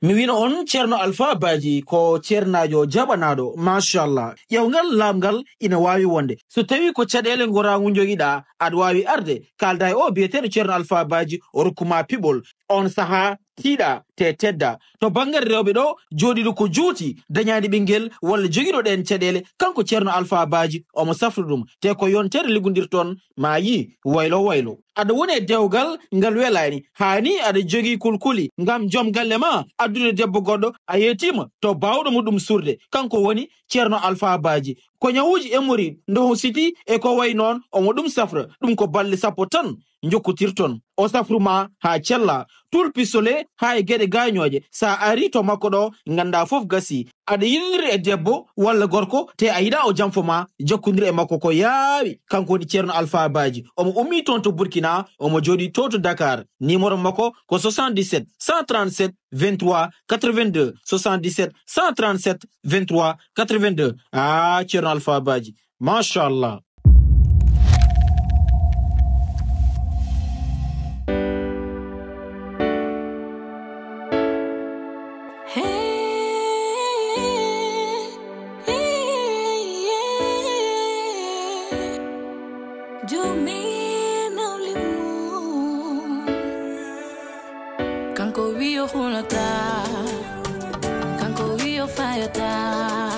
mi wino on ceerno Alpha Badji ko ceernajo jaɓanaɗo machallah ƴewgal lamgal ina wawi wonde so tawi ko caɗele goragu joguiɗa aɗa wawi arde kalda e o biyeteɗo ceerno Alpha Badji o rokkuma piɓol on saaha tiiɗa te tedda to banggue rewɓe ɗo joɗiɗo ko juuti dañani ɓinguel walla joguiɗo ɗen caɗele kanko ceerno Alpha Badji omo safra ɗum te ko yontere liggodirton ma yi waylo waylo aɗa woni e dewgal ngal welani hani aɗa jogui kulkuli ngam joom galle ma addude debbo goɗɗo a yetima to bawɗo muɗum surde kanko woni ceerno Alpha Badji ko ñawuji emori ndo siti e ko way noon omo ɗum safra ɗum ko balɗe sappo tan jokkotirton o safruma ha cella tul pisole ha e gueɗe gañoje sa ari to makko ɗo ganda foof gasi aɗa yiniri e debbo walla gorko te a yiɗa o janfoma jokkodiri e makko ko yaawi kanko woni ceerno Alpha Badji omo ummi toon to Burkina omo joɗi to Dakar numéro makko ko 77 137 23 82 77 137 23 82 ceerno Alpha Badji machallah. Kanko wiyo hulata, kanko wiyo fayata,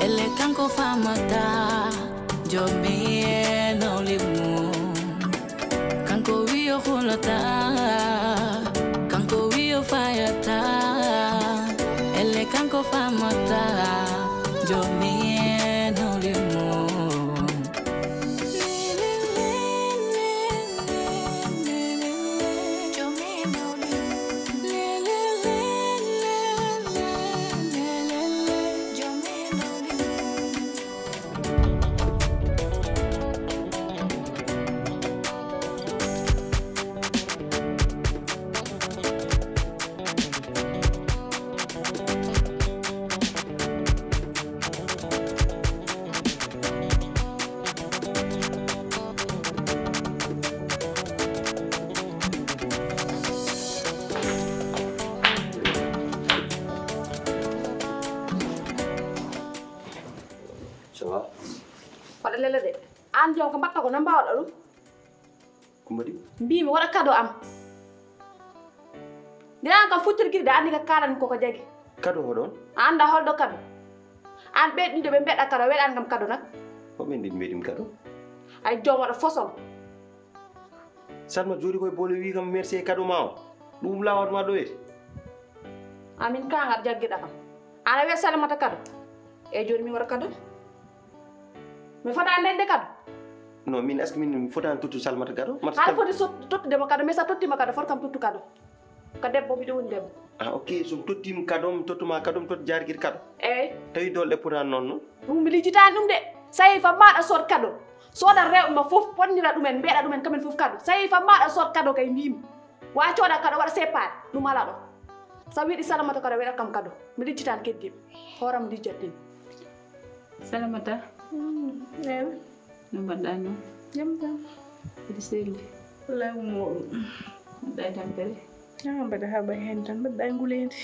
ele kanko famata, jomi no limu. Kanko wiyo hulata, kanko wiyo fayata, ele kanko famata, jomi no limu. Lele de an jom ko mbatta ko no mbawɗa ɗum ko mbaɗi mbimi waɗa cadeau am nde an kam futtirguirde andi ka kalani koko jagui cadeau hoɗon a anda holɗo cadeau an ɓeɗɗiɗo ɓe mbeɗa cadeau weɗan kam cadeau nak hoɓen ndi mbeɗim cadeau ay joom waɗa façon Salma jooɗi koye boole wi kam merci e cadeau ma o ɗum lawatma ɗoyete amin kangat jagguiɗa kam ana wiya Salimata cadeau e joni mi waɗa cadeau mi fota ndende cadeau non min est ce que min fotani tottu Salimata cadeau har foti tottudema cadeau mais sa tottima cadeau foti kam tottu cadeau ko debbo miɗo woni debbo ok somi tottima cadeau mi tottuma cadeau mi totta jarguir cadeau eyyi tawi dolɗe potani noon noon ɗum mi lijitani ɗum de so yehi fam maɗa sod cadeau sodat rewɓe ma foof ponnira ɗumen mbeɗa ɗumen kamen foof cadeau so yehi fam maɗa sod cadeau kay mbimi wa coɗa cadeau waɗa séparé ɗum ala ɗo sa wiɗi Salimata cadeau weɗat kam cadeau mi lijjitani keddiɓe hooram lijjatɗin Salimata eyi no mbaɗɗa noon jam jam mbiɗa selli wallahi moɗum mbaɗɗa e tampere mbaɗa haɓa hen tan mbaɗɗa e nguleyde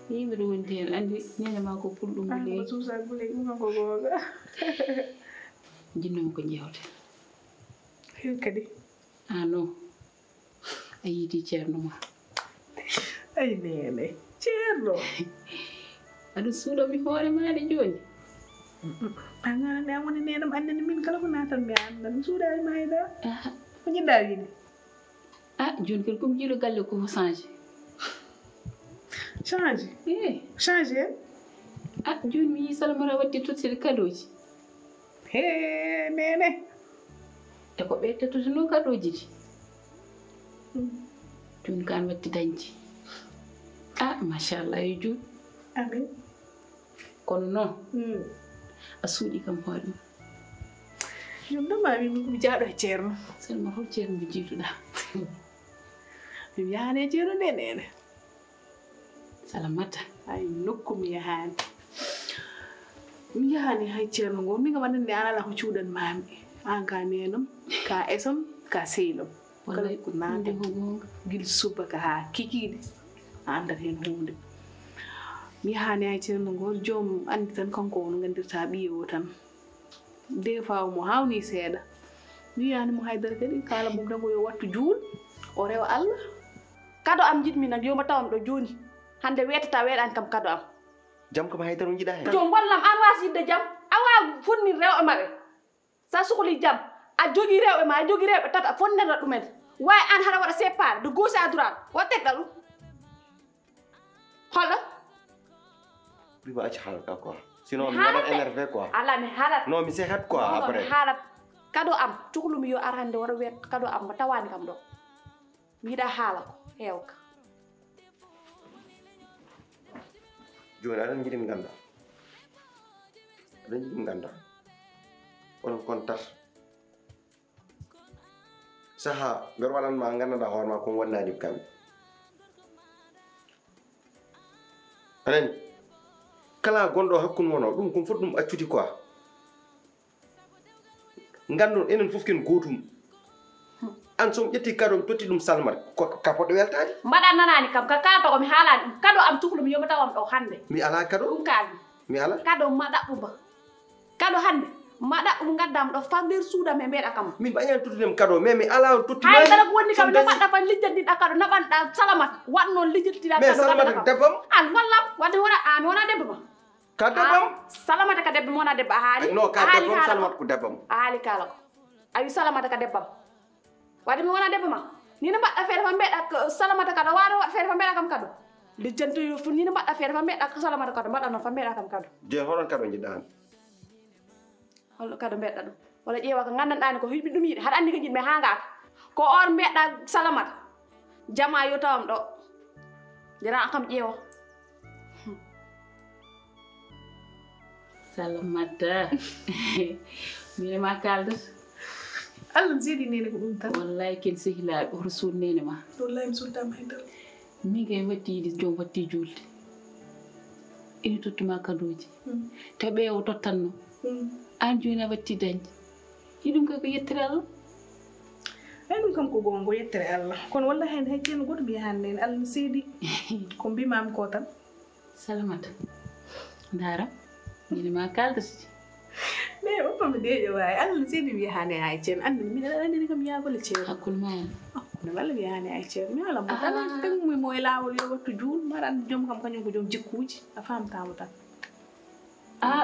mbiɗa wonti hen andi ñande ma ko pulɗum nguleydi suusa nguleydi ɗum kanko googa jinnomi ko jewte hen kadi non a yiiti ceerno ma ay nene ceerno aɗa suuɗomi hoore maɗe joni a ganande an woni nenam andani min kala ko natan mi anda mi suuɗani ma hayda ko jiɗɗa wiide joni kadi komi jiiɗo galle koko changé changé joni mi yi Salimata wadde tottede cadeau ji he nene e ko ɓe tettotono cadeau ji ɗi joni kan watti dañji machallah yo juuɗ amin kono noon a suuɗi kam hoore ma jom ɗum mami mi jaaɗo e ceerno Salma hol ceerno mo jiituɗa mi yahani e ceerno nde nene Salimata ay nokku mi yahani mi yahani hay ceerno ngo min kam andande an ala ko cuuɗanmami an ka nenam ka esam ka seylom wallahi ko nande ko gonga guil subaka ha kikiɗe andat hen hunde mi hani ay ceerno ngol joom andi tan kanko on gandirta ɓiyo tan des fois mo hawni seeɗa mi yani mo haydara kadi kala mum tan ko yo wattu juul o rewa Allah kado am jiɗmi nak yoma tawam ɗo joni hande wetata weeɗani kam kado am jam kam haydara jiɗa hen jom wallam an wasi yidde jam a wawa fonnir rewɓe maɓe sa sohli jam a jogui rewɓe ma a jogui rewɓe tata a fonnirta ɗumen way an haɗa waɗa séparé de gauche à droite wa tegga ɗum holɗo prima acci halka quoi sinon mi waɗat énervé quoi ala mi haalat non mi sehat quoi après mi haalat kado am cuhlumi yo ar hande waɗa wet kado am mo tawani kam ɗo mi yiɗa haala ko hewka joni aɗan jiɗi mi ganda aɗan jiɗi mi ganda onon kon tat saha mbeɗa waɗanma gandanɗa hoorema kon wonnani kamɓe anani kala gonɗo hakkude mono ɗum kon foti ɗum accude quoi gandon enen fof ken gotum an somi ƴetti kado mi totti ɗum salmat ka poɗɗo weltade mbaɗa nanani kam ka kalata komi haalani ɗum kado am cuhlumi yomi tawam ɗo hande mi ala kado ɗum kalmi mi ala kado ma ɗaɓɓuma kado hande ma ɗaɓɓum gaddam ɗo famdir suudam e mbeɗa kam min ɓañani tottudem kado mais mi ala totti haydara ko woni kam naɓanɗa fan lijjantiɗa kado naɓanɗa salamata watnoon lijjantiɗa mais salamata ko debbam an wallam wadde wona mi wona debbo ma ka debbam salamata ka debbo mi wona debbo a haali non ka debbam salamata ko debbam a haali kala ko a wi salamata ka debbam wadde mi wona debbo ma ni no mbaɗɗa feere fa mbeɗa salamata kado waano waɗ feere fa mbeɗa kam kado lijjanti fu ni no mbaɗɗa feere fa mbeɗa salamata kado mbaɗa noon fa mbeɗa kam kado je hoɗon kado jiɗɗa han holɗo kado mbeɗɗa ɗum walla ƴeewa ko gandanɗani ko hiɓi ɗum yiɗi haɗa andi ko jiɗmi ha ngaka ko on mbeɗɗa salamata jama yo tawam ɗo jara kam ƴeewa salamata mine ma kaldat Allah jeeɗi nene ko ɗum tan wallahi ken sehilaɓe hoto suud nene ma wallahi mi suddama haydara min kay wattide joom watti julde ina tottuma kadoji te ɓeewo tottanno an joni a watti dañde hiɗum kay ko yettere Allah ay ɗum kam ko gongo yettere Allah kono wallahi hen hay ceerno goto mbiya hande en Allah seedi ko mbimami ko tan salamata dara mine ma kaldati mais o pammi deeƴo wawi Allah seedi mbiya hande hay ceerno andi min aɗa andini kam yaagole ceerno hakkude ma en ne walla wiya hande hay ceerno mi ala mo tan tagmumi mo e lawol yo wattu juul mbaɗa andi joom kam kañum ko joom jikkuji a famtamo tan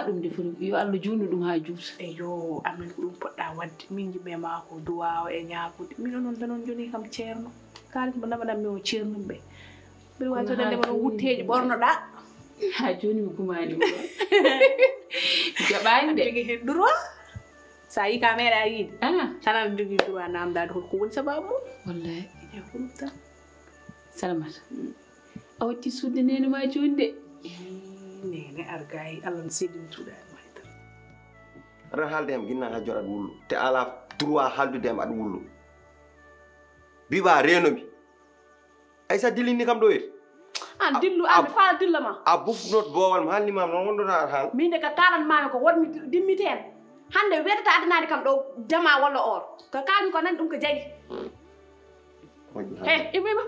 ɗum de foti yo Allah juutnu ɗum ha juuta eyo amin ko ɗum poɗɗa wadde min jiɓe ma ko duwawo e ñaagude min onon tan on joni kam ceerno kalis mo naɓaɗanmi o ceerno ɓe mbiɗa wawi todandema no wutteji ɓornoɗa ha joni mi gumani mo jaɓani de jogui hen droit sa yi ka meeɗa yiide tan aɗa jogui droit namdade holko woni sababu mum wallahi e ko ɗum tan salamata a watti sudde nene ma joni de nene argayi Allah no seedini tuuɗani ma haydara aɗa haalde em ginna ha joɗat wullu te ala droit haaldude em aɗa wullu biba renomi ay sa dillini kam ɗo yete an dillu an mi faala dilla ma a bufnot bowal mi haalnimama noon wonɗota aɗa haal min de ka kalanmami ko wonmi dimmiten hande wetata adanani kam ɗo jama walla or ko kalmi ko nani ɗum ko jagui he imima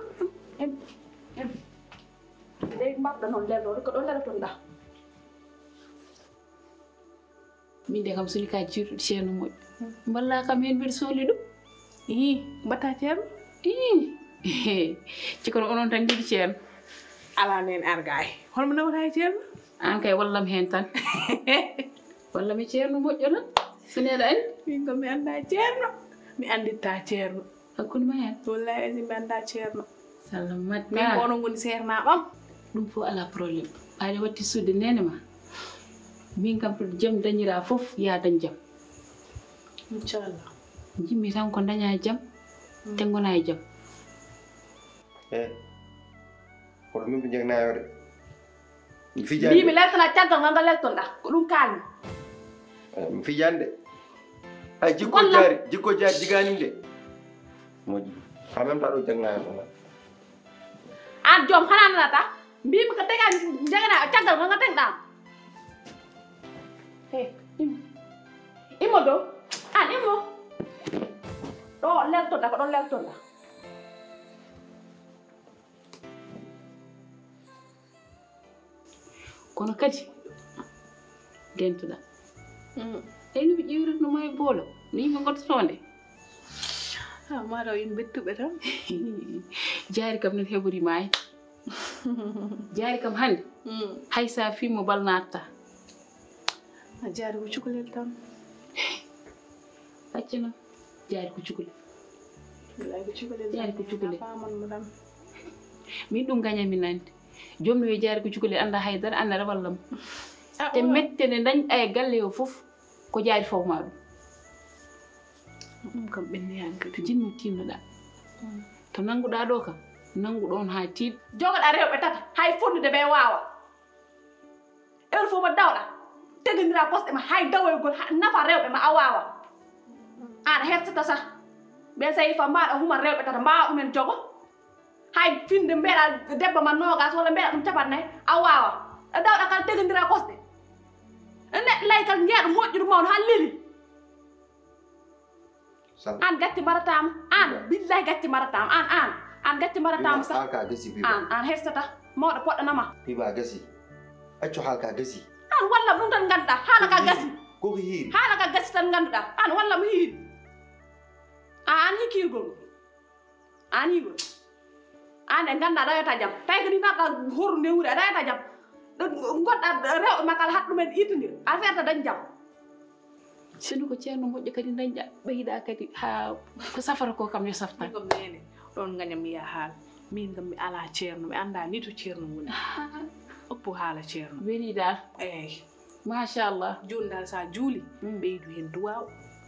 dey mbaɗɗa noon lelɗo ko ɗo leltonɗa min de kam soni ka jirɗuɗo ceerno moƴƴo mballa kam hen mbiɗa sohli ɗum mbatta ceerno cikono onon tan jiɗi ceerno ala nen argayi holmo nawata e ceerno an kay wallam hen tan walla mi ceerno moƴƴo tan soneɗa andi min ko mi anda ceerno mi anditta ceerno hakkude ma hen wallahi asi mi anda ceerno salamata min ko onon goni seernaɓam ɗum fof ala probléme ɓayde watti sudde nene ma min kam to jaam dañira fof ya dañ jaam inchallah jimmi tan ko daña jaam te gona e jaam kono min ɓe jegnayode mi mbimi leltana caggal ngal ngal leltonɗa ko ɗum kalmi mi fijande ay jikko jaari jiganim de moƴƴi en même temps ɗo jagnayo ɗo an joom hana nanata mbimi ko tegani jagana caggal ngal ngal tegɗam he immo dow an immo ɗo leltonɗa ko ɗon leltonɗa kono kadi gentuɗa eyi no ɓe ƴewritno ma e boolo no yimɓe gottotonde maɗa o yimɓe bettuɓe tan jaari kam non heɓorima hen jaari kam hannde hay sa fimo bal natta a jaari ko cukalel tan acca noon jaari ko cukalel wallahi ko cukalel jaari ko cukalel famanmo tan min ɗum gañami nande jomno yo jaari ko cukalel anda haydara annara walla mo te mette nde dañɗa e galle o fof ko jaari fawma ɗum kam ɓenniyani kadi jinno timnoɗa to nanguɗa ɗo kam nangu ɗon ha tiiɗ jogoɗa rewɓe tata hay fondude ɓe wawa heure fof mo dawɗa tegodira kosɗe ma hay dawoygol nafa rewɓe ma a wawa an a hersata sah ɓen sa yifa mbaɗa human rewɓe tata mbawa ɗumen jogo hay finde mbeɗa debbo ma nogas walla mbeɗa ɗum capannayyi a wawa e dawɗa kala tegodira kosɗe neɗɗo lay kal jeeɗo moƴƴudu mawno han leli an gatti maratama an billahi gatti maratama an gatti maratama sah halka gasi biba an hersata mawɗo poɗɗanama biba gasi accu halka gasi an wallam ɗum tan ganduɗa haala ka gasi koko hiiri haala ka gasi tan ganduɗa an wallam hiiri an hikkirgol an higol an e ganda aɗa yata jaam tawi ko ni naɗɗa horu nde wuuri aɗa yata jaam goɗɗa rewɓe ma kala haɗ ɗumen ittodir a ferta dañ jaam sino ko ceerno moƴƴo kadi dañƴa ɓeyɗa kadi ha ko safara ko kam yo saftan ko mene ɗon gañam mi yaha haala min kam mi ala ceerno mi anda ni to ceerno woni oppo haala ceerno weli dal eyyi machallah joni dal sa juuli ɓeydu hen duwaw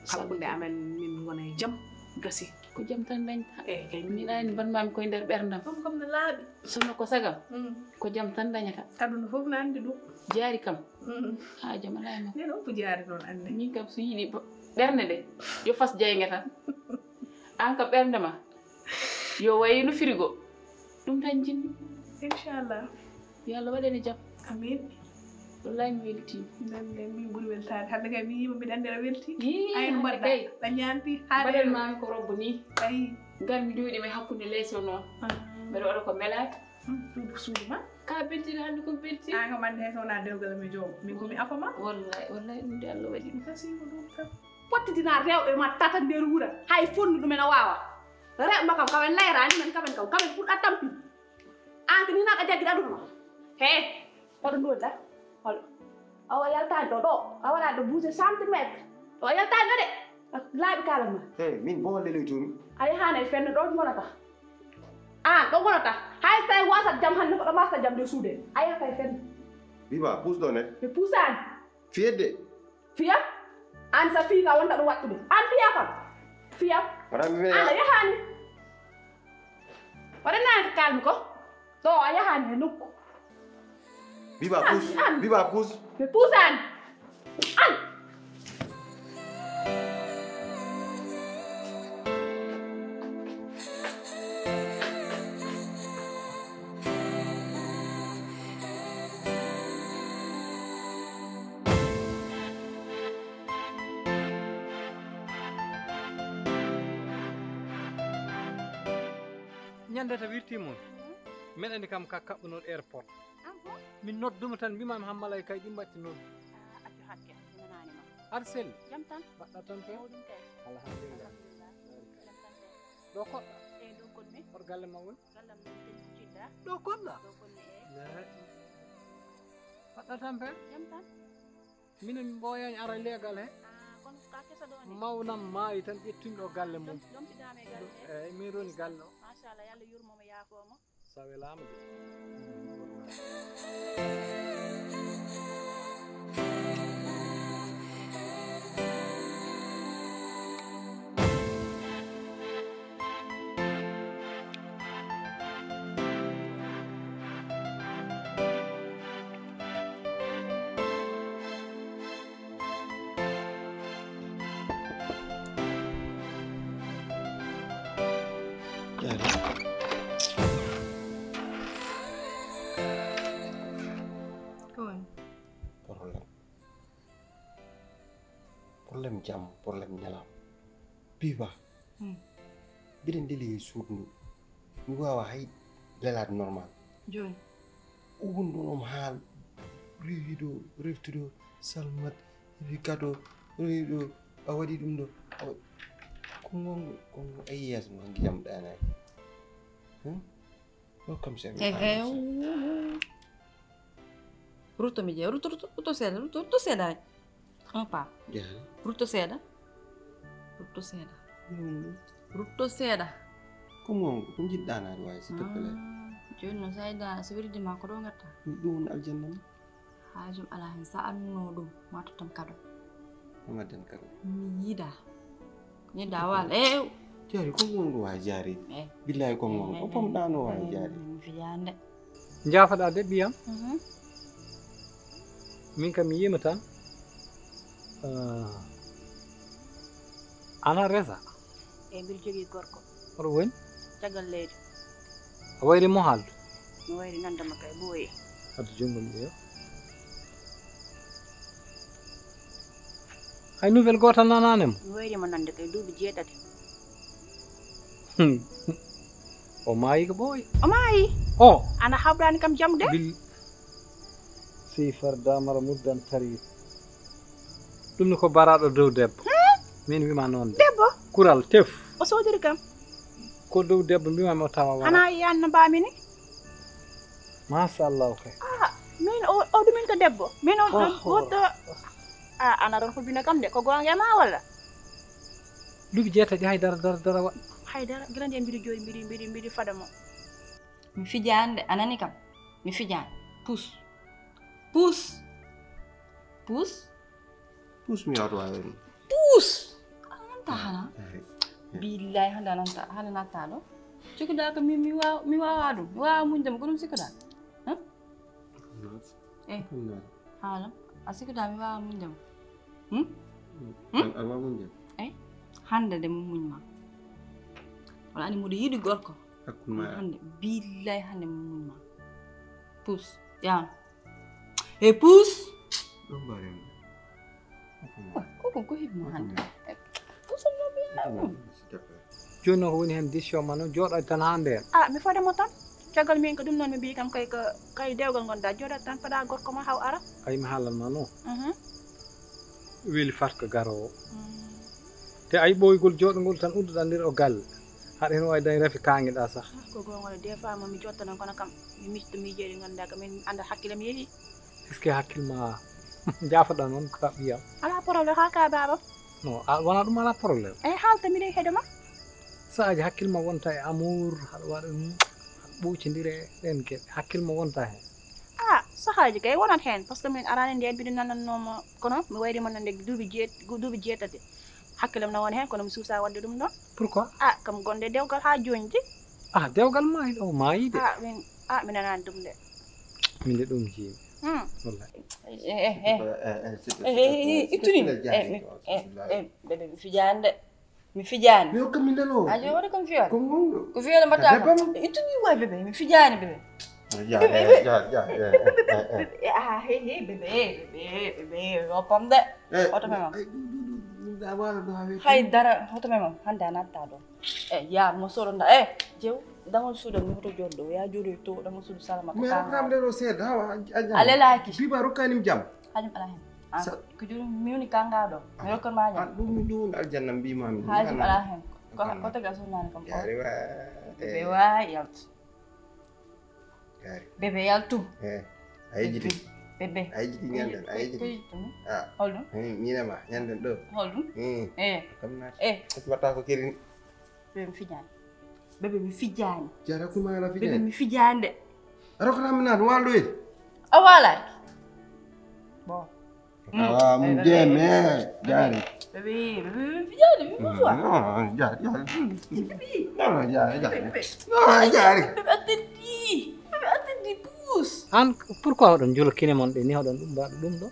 hakkude amen min gona e jaam gasi ko jaam tan dañta eyyi kay min ani banmami koye nder ɓerdam ɗum kam ne laaɓi sono ko sagam ko jaam tan dañata aduna fof ne andi ɗum jaari kam ha jaam alayma nen oppo jaari noon ande min kam so yiiɗi ɓernde nde yo fas jeyge tan an kam ɓernde ma yo wayi no frigo ɗum tan jinmi inchallah yo Allah waɗene jaam amin wallahi mi weltima nande min ɓuuri weltade hande kay mi yima mbiɗa andi aɗa welti Ii, ayno hande mbaɗɗa kay. dañanti mbaɗanmami ko robbo ni ayi ngar mi jooɗima e hakkude leyso noon mbeɗa waɗa ko melaki suudu ma ka beltide hande ko belti an kam ande hay so wona dewgal mi joom min komi afama wallahi wallahi ɗum de Allah waɗi ɗum kasimo ɗum tan pottitina rewɓe ma tata nder wuura hay fondu ɗumen a wawa rewɓe ma kam kamen layrani men kamen kam kamen ɓurɗa tampi an ko ni naɗa jagguiɗa aduna ma he oɗo ndoda holo awa yaltani ɗo ɗo a waɗa ɗo bouse centimétre o yaltani ɗo de laaɓi kalan ma hey min bo leleytumi a yahani e fenne ɗo gonata an ɗo gonata hay so tawi wasat jaam hande ko ɗo masta jaam nde suude a yahata e fenne biba pus ɗo net mi puusani fiyedde fiyam an sa fii ka wonta ɗum waɗɗude an fiya kam fiyam waɗanmi me an a yahani waɗanani ko kalmi ko ɗo a yahani e nokku biba pus biba pus mi puusani an ñande ta wirtimon min andi kam ka kaɓɓunoɗo airport min nodduma tan mbimami hammalay kay ɗi mbatti noddu ar selli mbaɗɗa tan fe alhamdulillah ɗo koɗɗa hor galle ma woni ɗo koɗɗa mbaɗɗa tan fe minen min ɓooyani ara leegal he mawnam maayi tan ƴettumi ɗo galle mum eyyi min roni galle o machallah yo Allah yurmomo yaafomo sa welama de problème jam problème ñalam biba biɗen deli suudu ndu mi wawa hay lelade normal joni ugunɗunom haal rewi ɗo reftuɗo salmat wi kado rewi ɗo a waɗi ɗum ɗo kongo ay yeeso ma gijam ɗanayi ɗo kam sen rutto mi jeeya rutto seeɗa rutto seeɗa rek un pas rutto seeɗa rutto seeɗa kongo ko jiɗɗanaɗo wawi s'il te plaît joni noon sa yiɗa so wirdima ko ɗo gatta ɗum woni aljanna ma haajum ala hen sa annuno ɗum ma tottam kado amaden kado mi yiɗa wal jari ko ngongo wawi jaari billahi ko ngongo o pomɗano wawi jaari mi fiyande jaafaɗa de ɓiyam min kam mi yima tan ana resa mbiɗa jogii gorko oɗo woni caggal leydi a wayri mo haaldu mi wayri nandama kay ɓooyi addu jungo mi ƴeewa hay nouvelle gotal nananemo mi wayrimo nande kay duuɓi 7 o maayi ko ɓooyi o maayi o ana haɓrani kam jam de bil sifar damara muddan tari ɗum ni ko baraɗo dow debbo min wima noon de debbo kural tef o soodiri kam ko dow debbo mbimami o tawa ana yiyanno mbami ni machallahu kay min o ɗumin ko debbo min on wotto ana ron hulbina kam de ko gonga ma walla duuɓi 7 haydara waɗ haydara grande en mbiɗa jooɗi mbiɗi fada mo mi fijande anani kam mi fijande pus mi yawto wawi pus ananta hana billahi hande natta ɗo cikkuɗa ko mi wawa ɗum mi wawa muñdema ko ɗum sikkuɗa haalam a sikkuɗa mi wawa muñdema a wawa muñdema hande de mo muñma wala ani moɗo yiɗi gorko hande billahi hande mo muñma pus yan pus ɗum mbarema ko heɓimo hande joni noon ko woni hen décision ma noon jooɗoy tan ha nden mi fademo tan caggal min ko ɗum noon mi mbi kam kay dewgal gonɗa jooɗat tan faɗa gorko ma haw ara ay mi haalanma noon weeli fatka garowo te ay ɓoygol jooɗogol tan udduɗa nder o galle haɗa hen wawi dañi rafi kangueɗa sah ko gongol des fois momi jotta noon kono kam mi misto miijeɗi ganduɗa ko min anda hakkille mi yeehi est ce que hakkille ma jaafoɗa noon ka ɓiyam ala probléme ha ka babam non wona ɗum ala probléme haalta miɗen heeɗoma saaji hakkille ma wonta e amour haɗa waɗa ɓuucodire ɗen gueɗe hakkille ma wonta hen sahaji kay wonat hen par ce que min arani nden mbiɗa nanannoma kono mi wayrimo nande duuɓi 7 hakkillam no woni hen kono mi suusa wadde ɗum ɗon pourquoi kam gonde dewgal ha joni de dewgal maayi ɗo maayi de mi nanani ɗum de min de ɗum jiimi wallahi ittuni bébé mi fijani mi hokka min nano ajo waɗi kom fiyole kongongo ko fiyole mbatta ittuni way bébé mi fijani bébé bébé oppam de oto memam haydara hoto memam hande a natta ɗo ya mo soɗonda jew dangol suudan mi hoto joɗɗo ya jooɗoy to dangol suudu salama mi rokkam nde ɗo seeɗa alelaki biba rokkanim jam hajum ala hen ko joni mi woni kanga ɗo mi rokkanma jam ɗum woni aljanna mbimami hajum ala hen ko taga sonnani kam bébé wawi yaltu bébé yaltu a yejjiti bébé a yejjiti ñanden a yejjiti holɗum minema ñanden ɗo holɗum kam naati watta ko kerini bébé mi fijani bébé mi fijani jara kuma ala fijani bébé mi fijani de rokkanami naat walɗoyde a walaki bon mum jeeme jaari bébé mi fijani mi musuwa jaari bébé attenddi puus an pourquoi oɗon julkine mon ɗe ni oɗon ɗum mbaɗa ɗum ɗo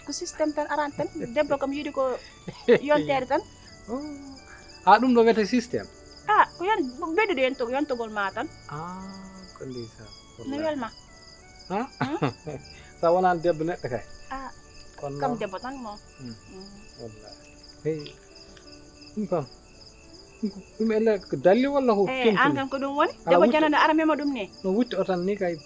ko systéme tan aran tan debbo kam yiiɗi ko yontere tan ɗum ɗo wiyete systéme ko yon ɓeddude yontogol ma tan ko ndeysan no welma sa wonani debbo neɗɗo kay kam debbo tan mo wallahi hey ɗum kam ɗum elle ko dalli walla ko an kam ko ɗum woni debbo janano ara mema ɗum ne no wutti o tan ni kay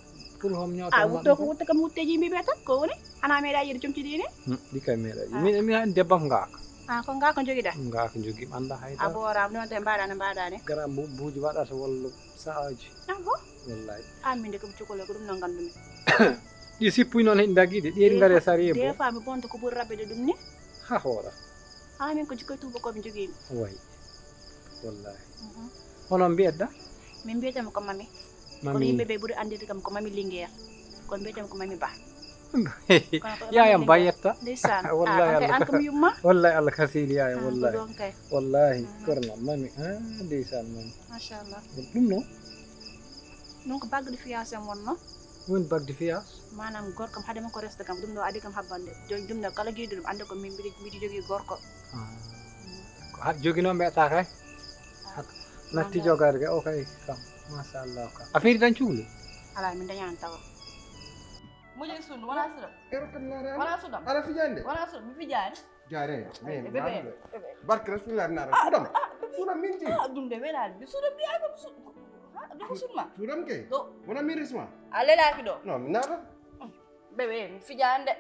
pul hom nyoto a wutto ko wutta kam wutteji mbi be tan ko woni ana meeɗa yiide comtidi ni di kay meeɗa mi han debbam ngaka ko ngaka jogiɗa ngaka jogi anda hayda a boram non te mbaɗani gara buuji waɗata walla saaji bo wallahi min de ko cukole ko ɗum no gandumi ɗi sippuy noon hen daguiɗe ɗi ngari sari des fois mi bonta ko ɓuri rabbide ɗum ni ha hoora min ko jikkoye tuba koɓe joguimi way wallahi hono mbiyatɗa min mbiyatama ko mami kono yimɓeɓe ɓuuri andirde kam ko mami linguére kono mbiyatama ko mami ba yayam bayetta ndeysan wallahi an kam yumma wallahi Allah kasili yayam wallahi ɗon kay wallahi korna mami ndeysan mami machallah ɗum noon donc bague de fiance am wonno woni bague de fiance manam gorkam haadema ko resta kam ɗum ɗo adi kam habbande joni ɗum ɗo kala jiiɗo ɗum anda ko min mbiɗi jogui gorko ko hat joguino mbiyata kay natti jogade kay o kay kam machallah ka affaire tan cuhli ala min dañani tawa Muje sun wala suram. Erokamnara. Wala suram. Ala fijande. Wala suram mi fijani. Jare. Bebe. Barke Rasulullah nara. Sudam. Sudam minti. Dum de welal bi suram bi ay ko do sunma. Sudam ke? Do. Wona mirisma. Ale la ki do. No, nara. Bebe mi fijande.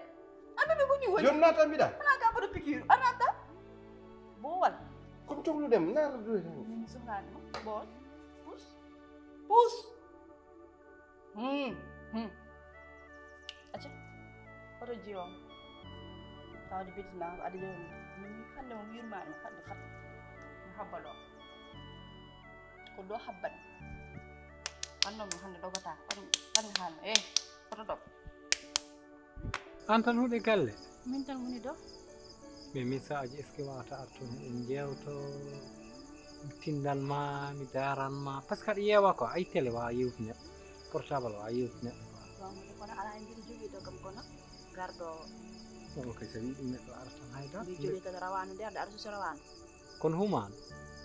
Bebe ko ñu woni. Jon nata mi da. Ana ka bodo pikir. Anata. Bo wal. Kom toglu dem nara do. Ni soxlani ma. Bo. Pus. Pus. Acha. Oto jiwam. Taw di bitina adi jom. Ni xande mo yurmani xande fat. Ni habbalo. Ko do habban. Anno mo hande dogata. Pan han oto dog. Antan hude galle. Min tan woni do. Mais message est ce que wata arto en jewto tindal ma mi daran ma parce que yewa ko ay télé wa yewtne portable wa yewtne kono ala en mbiɗi jogui to kam kono garɗo o kay so wi ɗum neɗɗo arata hayda mbi jogui to rawanu nder nde arata so rawanu kono humano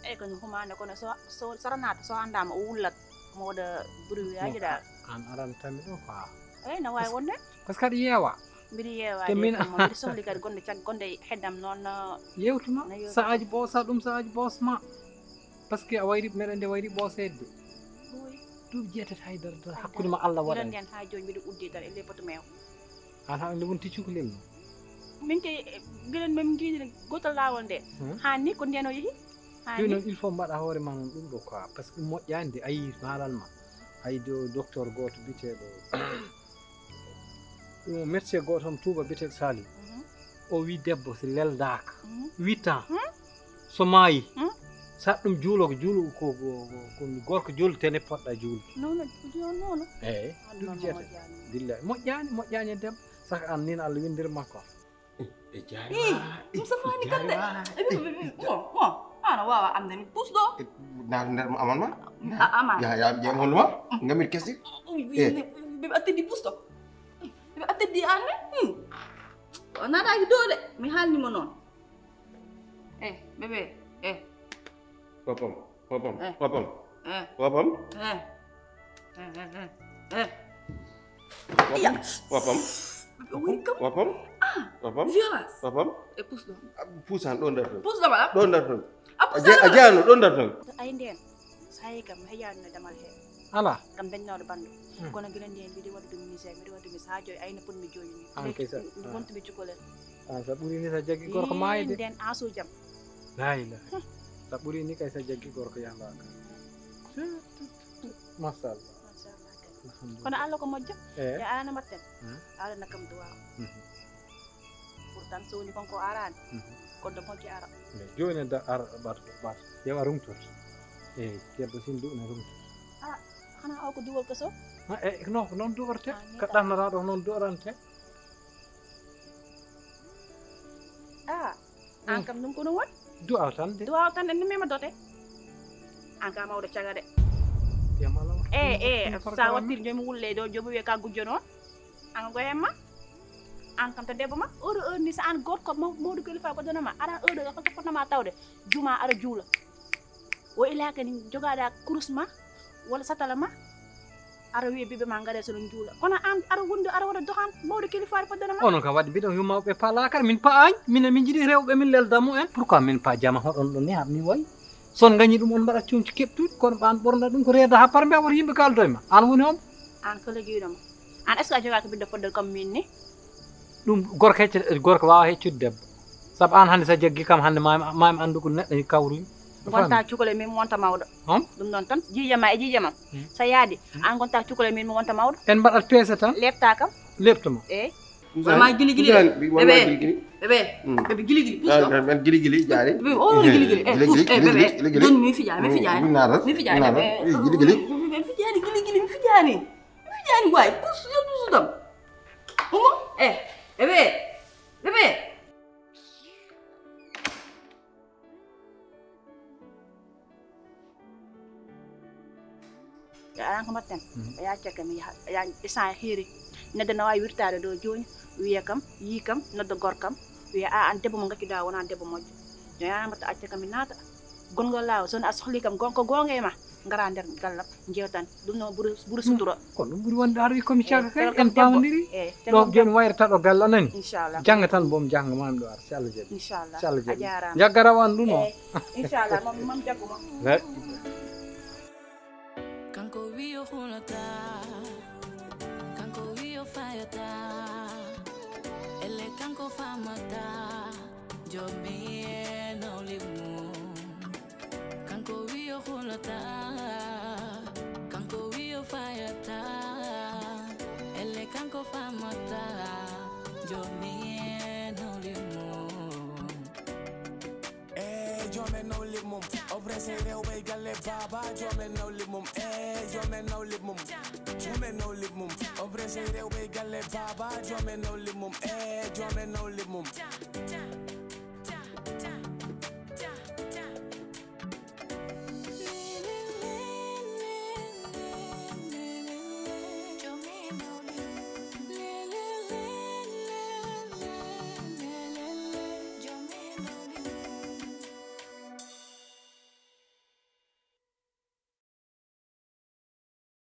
eyyi kono humande kono so saranata so andama o wullat mo waɗa bruit aji ɗa an arantami ɗo fa eyyi no wawi wonde parce que aɗa yeewa mbiɗa yeewade mbiɗa sohli kadi gonde heddam noon yewtuma saaji ɓoosa ɗum saaji ɓoosma par ce que a wayri meɗen nde wayri ɓoosedde duuɓi jeetati haydara hakkude ma Allah waɗa nden ha joni mbiɗa uddi tan e ley poto mew an ha nde wonti cukalel no min ke gueɗen min jiiɗi gotal lawol nde hanni ko nden o yeehi joni noon il faut mbaɗa hoore ma noon ɗum ɗo quoi par ce que moƴƴani nde ayi haalal ma hayde o docteur goto biteɗo médecin goto on Touba biteɗo Sali o wi debbo so leldaka 8 ans so maayi sa ɗum juulo ko juulo ko gorko juultene poɗɗa juulde nono eyyi ɗum jeeta billahi moƴƴani e debbo saka an nin Allah windirma ko e ɗum safani kande bon ana wawa amde mi pus ɗo nar nder aman ma ama ya ƴeem holluma ngamir kesi ɓeɓe attedi pus ɗo ɓeɓe attedi anne o naɗaki dow de mi haalnimo noon bébé Wapam. Wapam. Violence. Wapam. Pousse ɗo. Puusan ɗo nder ton. Pousse ɗo mala. Ɗo nder ton. A jeyano ɗo nder ton. ay nden sa yi kam heƴani damal he ala kam dañnoɗo bandu kono guila nden mbiɗi waɗa ɗum misère mbiɗi waɗa ɗum mis ha joyi ayno ponmi jooñi ni wontumi cukalel an sa ɓuuri ni sa jaggi gorko maayde nden asujam la ilaha sa ɓuuri ni kay sa jaggi gorko yambaka masallah kono Allah ko moƴƴo e arana mbatten alana kam duwa pourtant so woni konko arani kono ɗo moƴƴi ara joni da ara ɓata yewa rumtoto eyyi debbo sin du'na rumtoto xana o ko duwol ko so e non ko noon du'orte ko ɗannataɗo ko noon du'orante an kam ɗum kono won du'aw tan de duwaw tan en mema dote an ka mawɗo caga de yamala sa wattiri jomi wulle ɗo jomi wiye ka gujjo noon an go hemma an kam to debbo ma oɗo heure ni so an gorko mawɗo kilifa ko donama aɗa heure ɗo holto fotnoma tawde juma aɗa juula o ilaka ni jogaɗa kurus ma walla satala ma aɗa wiya biɓe ma gaɗe soɗo juula kono an aɗa wonde aɗa waɗa dohan mawɗo kilifade fotdonama onon kam wadde mbiɗon yummawɓe palakar min paañ min jiiɗi rewɓe min leldamo en pourquoi min pa jama hoɗon ɗo ni haɓni wayi son gañi ɗum on mbaɗa cuumci keɓtuɗi kono ɓan ɓorna ɗum ko reeda ha par mbiya woto yimɓe kaldo e ma an woni on an kala jiiɗoma an est ce que a jogaki ɓiɗɗo poddol comme min ni ɗum gorko wawa heccude debbo saabu an hannde sa jaggi kam hannde mami andu ko neɗɗo kawrumi gonta cukole min mi wonta mawɗo ɗum noon tan jiijama e jiijamam so yaadi an gonta cukole min mi wonta mawɗo en mbaɗat peese tan lepta kam leptoma eyi ma gili gili bébé bébé gili gili puso men gili gili jaari bébé o gili gili bébé don mi fijaani mi fijaani gili gili mi fijaani gili gili mi fijaani waay puso yo puso dam umo bébé alan ko mbatten ya cekka mi ya isan heeri neddo no wawi wirtade do joni wiya kam yi kam noddo gorkam wiya an debbo mo gaccida wona debbo moƴƴo no yana mbatta acca kam mi naata gongol laaw son a sohli kam gonko gonga e ma ngara nder gallam jewtan ɗum no ɓuuri suturo ko ɗum ɓuuri wonde arwi komi caka kay en pamodiri ɗo joni wayrata ɗo galle anani inchallah jangga tan boom jangga mami ɗo ar si Allah jaɓi inchallah si Allah a jaɓi jarama jaggara wan ɗum o inchallah mam jagguma kanko wiyo hulata kanko wiyo fayata ele kanko famata jomi enolimu kanko wiyo hulata kanko wiyo fayata ele kanko famata jomi enolimu Jome no lip mum, obrese rewbe galle baba. Jome no lip mum, jome no lip mum, jome no lip mum, obrese rewbe galle baba. Jome no lip mum, jome no lip mum.